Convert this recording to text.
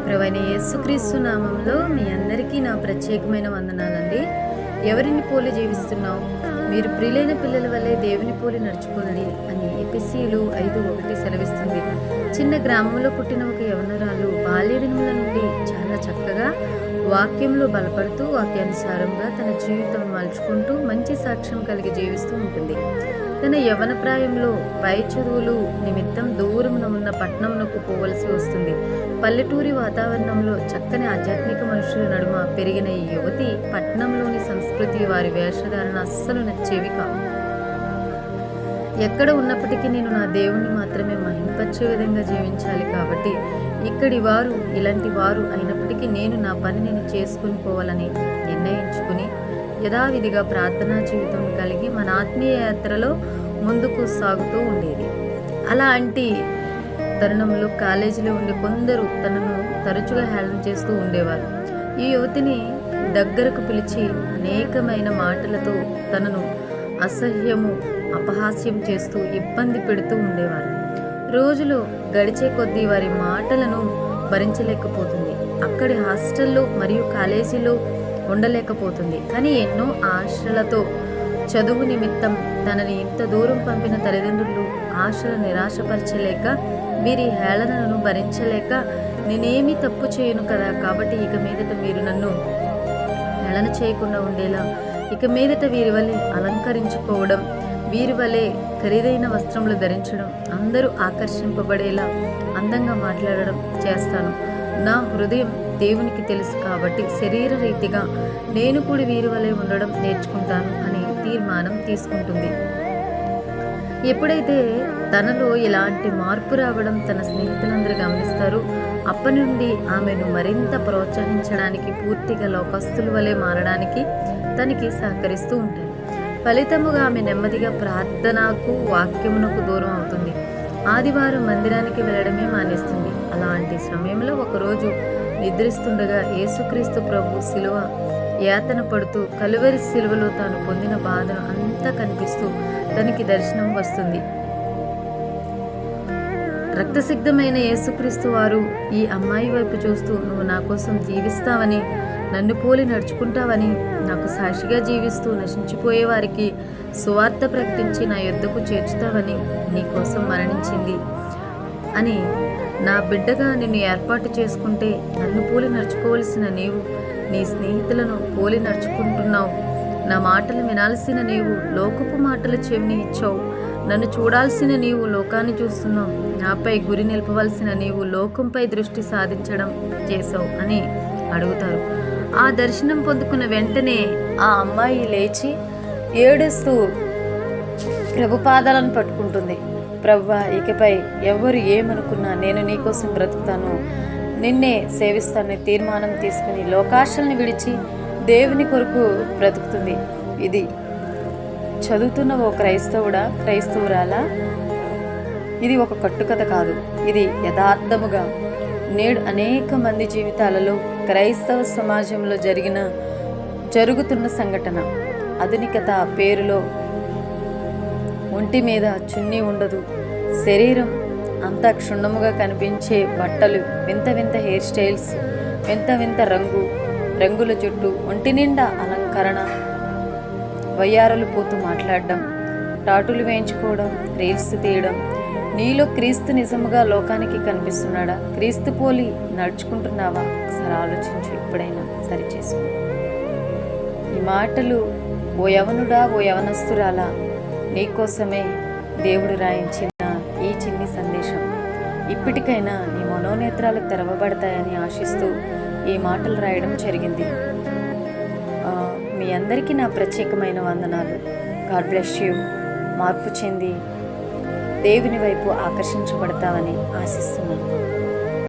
ప్రభువైన యేసుక్రీస్తు నామంలో మీ అందరికీ నా ప్రత్యేకమైన వందనాలండి. ఎవరిని పోలి జీవిస్తున్నావు? మీరు ప్రియులైన పిల్లల వల్లే దేవుని పోలి నడుచుకోండి అని ఎఫెసీయులు 5:1 సెలవిస్తుంది. చిన్న గ్రామంలో పుట్టిన ఒక యవనరాలు బాల్య దినముల నుండి చాలా చక్కగా వాక్యంలో బలపడుతూ వాక్యానుసారంగా తన జీవితం మలుచుకుంటూ మంచి సాక్ష్యం కలిగి జీవిస్తూ ఉంటుంది. తన యవన ప్రాయంలో పై చదువులు నిమిత్తం దూరమున ఉన్న పట్టణంకు పోవలసి వస్తుంది. పల్లెటూరి వాతావరణంలో చక్కని ఆధ్యాత్మిక మనుషుల నడుమ పెరిగిన ఈ యువతి పట్టణంలోని సంస్కృతి, వారి వేషధారణ అస్సలు నచ్చేవి కావు. ఎక్కడ ఉన్నప్పటికీ నేను నా దేవుణ్ణి మాత్రమే మహింపరిచే విధంగా జీవించాలి, కాబట్టి ఇక్కడి వారు ఇలాంటి వారు అయినప్పటికీ నేను నా పని నేను చేసుకుని పోవాలని నిర్ణయించుకుని యథావిధిగా ప్రార్థనా జీవితం కలిగి మన ఆత్మీయ యాత్రలో ముందుకు సాగుతూ ఉండేది. అలాంటి తరుణంలో కాలేజీలో ఉండే కొందరు తనను తరచుగా హేళన చేస్తూ ఉండేవారు. ఈ యువతిని దగ్గరకు పిలిచి అనేకమైన మాటలతో తనను అసహ్యము అపహాస్యం చేస్తూ ఇబ్బంది పెడుతూ ఉండేవారు. రోజులు గడిచే కొద్దీ వారి మాటలను భరించలేకపోతుంది. అక్కడి హాస్టల్లో మరియు కాలేజీలో ఉండలేకపోతుంది. కానీ ఎన్నో ఆశలతో చదువు నిమిత్తం తనని ఇంత దూరం పంపిన తల్లిదండ్రులు ఆశలు నిరాశపరచలేక, వీరి హేళనను భరించలేక, నేనేమీ తప్పు చేయను కదా, కాబట్టి ఇక మీదట మీరు నన్ను హేళన చేయకుండా ఉండేలా, ఇక మీదట వీరి వలె అలంకరించుకోవడం, వీరి వలె ఖరీదైన వస్త్రములు ధరించడం, అందరూ ఆకర్షింపబడేలా అందంగా మాట్లాడడం చేస్తాను. నా హృదయం దేవునికి తెలుసు, కాబట్టి శరీర రీతిగా నేను కూడా వీరి వలె ఉండడం నేర్చుకుంటాను అని తీర్మానం తీసుకుంటుంది. ఎప్పుడైతే తనలో ఇలాంటి మార్పు రావడం తన స్నేహితులందరూ గమనిస్తారు, అప్పటి నుండి ఆమెను మరింత ప్రోత్సహించడానికి, పూర్తిగా లోకస్తుల వలె మారడానికి తనకి సహకరిస్తూ ఉంటారు. ఫలితముగా ఆమె నెమ్మదిగా ప్రార్థనకు, వాక్యమునకు దూరం అవుతుంది. ఆదివారం మందిరానికి వెళ్ళడమే మానేస్తుంది. అలాంటి సమయంలో ఒకరోజు నిద్రిస్తుండగా యేసుక్రీస్తు ప్రభు శిలువ యాతన పడుతూ కలువరి శిలువలో తాను పొందిన బాధను అంతా కనిపిస్తూ తనకి దర్శనం వస్తుంది. రక్తసిద్ధమైన యేసుక్రీస్తు వారు ఈ అమ్మాయి వైపు చూస్తూ, నువ్వు నా కోసం జీవిస్తావని, నన్ను పోలి నడుచుకుంటావని, నాకు సాక్షిగా జీవిస్తూ నశించిపోయే వారికి సువార్త ప్రకటించి నా యొద్దకు చేర్చుతావని, నీ కోసం మరణించింది అని, నా బిడ్డగా నిన్ను ఏర్పాటు చేసుకుంటే నన్ను పోలి నడుచుకోవలసిన నీవు నీ స్నేహితులను పోలి నడుచుకుంటున్నావు. నా మాటలు వినాల్సిన నీవు లోకపు మాటలు చెవిని ఇచ్చావు. నన్ను చూడాల్సిన నీవు లోకాన్ని చూస్తున్నావు. నాపై గురి నిలపవలసిన నీవు లోకంపై దృష్టి సాధించడం చేసావు అని అడుగుతారు. ఆ దర్శనం పొందుకున్న వెంటనే ఆ అమ్మాయి లేచి ఏడుస్తూ ప్రభు పాదాలను పట్టుకుంటుంది. ప్రభువా, ఇకపై ఎవరు ఏమనుకున్నా నేను నీకోసం బ్రతుకుతాను, నిన్నే సేవిస్తానని తీర్మానం తీసుకుని లోకాశల్ని విడిచి దేవుని కొరకు బ్రతుకుతుంది. ఇది చదువుతున్న ఓ క్రైస్తవురాలా? ఇది ఒక కట్టుకథ కాదు, ఇది యథార్థముగా నేడు అనేక మంది జీవితాలలో క్రైస్తవ సమాజంలో జరుగుతున్న సంఘటన. ఆధునికత పేరులో ఒంటి మీద చున్నీ ఉండదు, శరీరం అంతా క్షుణ్ణముగా కనిపించే బట్టలు, వింత వింత హెయిర్ స్టైల్స్, వింత వింత రంగుల జుట్టు, ఒంటి నిండా అలంకరణ, వయ్యారలు పోతూ మాట్లాడడం, టాటులు వేయించుకోవడం, రీల్స్ తీయడం. నీలో క్రీస్తు నిజముగా లోకానికి కనిపిస్తున్నాడా? క్రీస్తు పోలి నడుచుకుంటున్నావా? ఒకసారి ఆలోచించు, ఎప్పుడైనా సరిచేసుకో. ఈ మాటలు ఓ యవనుడా, ఓ యవనస్తురాలా, నీకోసమే దేవుడు రాయించిన ఈ చిన్ని సందేశం. ఇప్పటికైనా నీ మనోనేత్రాలు తెరవబడతాయని ఆశిస్తూ ఈ మాటలు రాయడం జరిగింది. మీ అందరికీ నా ప్రత్యేకమైన వందనాలు. God bless you. మార్పు చెంది దేవుని వైపు ఆకర్షించబడతావని ఆశిస్తున్నాను.